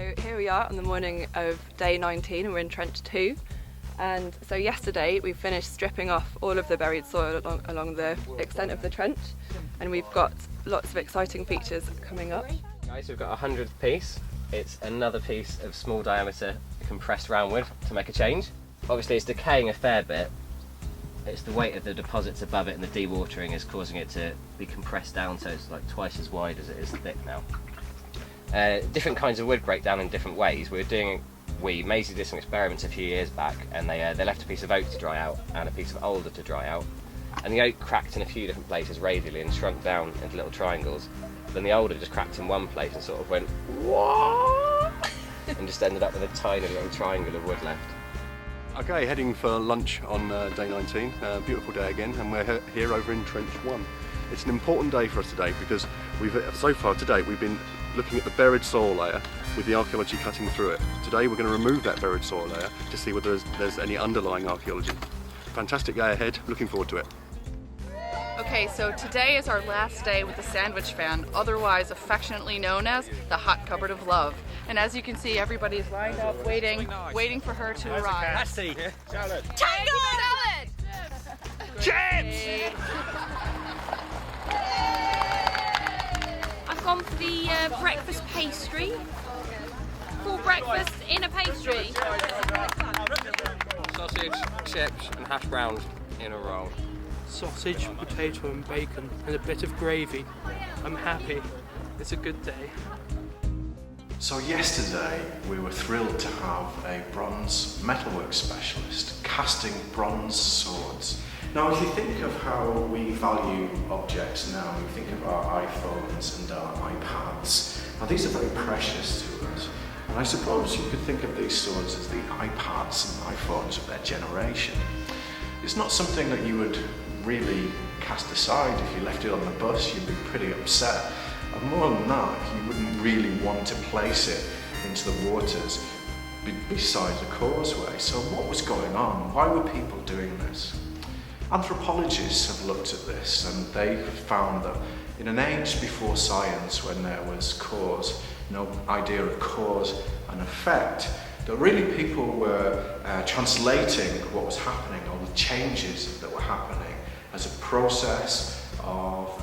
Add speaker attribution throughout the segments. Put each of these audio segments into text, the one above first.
Speaker 1: So here we are on the morning of day 19 and we're in trench 2. And so yesterday we finished stripping off all of the buried soil along the extent of the trench, and we've got lots of exciting features coming up.
Speaker 2: Guys, we've got a 100th piece. It's another piece of small diameter compressed roundwood to make a change. Obviously it's decaying a fair bit. It's the weight of the deposits above it and the dewatering is causing it to be compressed down, so it's like twice as wide as it is thick now. Different kinds of wood break down in different ways. Maisie did some experiments a few years back, and they left a piece of oak to dry out and a piece of alder to dry out. And the oak cracked in a few different places radially and shrunk down into little triangles. Then the alder just cracked in one place and sort of went, what? And just ended up with a tiny little triangle of wood left.
Speaker 3: Okay, heading for lunch on day 19. Beautiful day again, and we're here over in trench 1. It's an important day for us today because so far to date we've been looking at the buried soil layer with the archaeology cutting through it. Today we're going to remove that buried soil layer to see whether there's any underlying archaeology. Fantastic day ahead, looking forward to it.
Speaker 4: Okay, so today is our last day with the sandwich fan, otherwise affectionately known as the hot cupboard of love. And as you can see, everybody's lined up waiting for her to arrive.
Speaker 2: Pasty! Salad!
Speaker 4: Tango! Salad!
Speaker 2: Chips!
Speaker 5: I've gone for the breakfast pastry. Full breakfast in a pastry.
Speaker 2: Sausage, chips and hash browns in a roll.
Speaker 6: Sausage, potato and bacon and a bit of gravy. I'm happy. It's a good day.
Speaker 7: So yesterday we were thrilled to have a bronze metalwork specialist casting bronze swords. Now if you think of how we value objects now, we think of our iPhones and our iPads. Now these are very precious to us. And I suppose you could think of these swords as the iPads and iPhones of their generation. It's not something that you would really cast aside. If you left it on the bus, you'd be pretty upset. And more than that, you wouldn't really want to place it into the waters beside the causeway. So what was going on? Why were people doing this? Anthropologists have looked at this and they found that in an age before science, when there was no idea of cause and effect, that really people were translating what was happening, all the changes that were happening, as a process of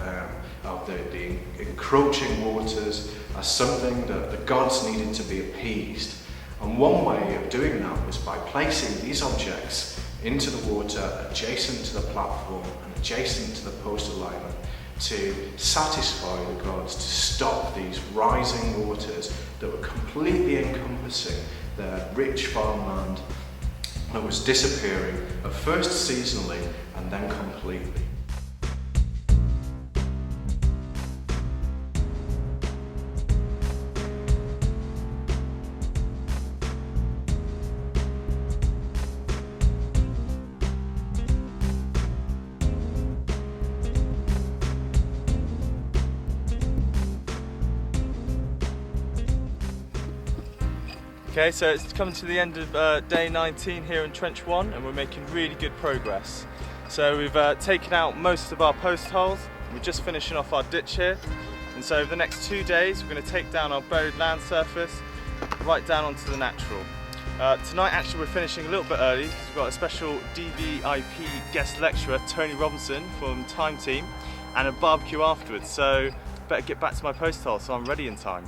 Speaker 7: the encroaching waters, as something that the gods needed to be appeased. And one way of doing that was by placing these objects into the water adjacent to the platform and adjacent to the post alignment to satisfy the gods, to stop these rising waters that were completely encompassing their rich farmland that was disappearing, at first seasonally and then completely.
Speaker 6: Okay, so it's coming to the end of day 19 here in trench 1 and we're making really good progress. So we've taken out most of our post holes, we're just finishing off our ditch here, and so over the next 2 days we're going to take down our buried land surface right down onto the natural. Tonight actually we're finishing a little bit early because we've got a special DVIP guest lecturer, Tony Robinson from Time Team, and a barbecue afterwards, so better get back to my post hole so I'm ready in time.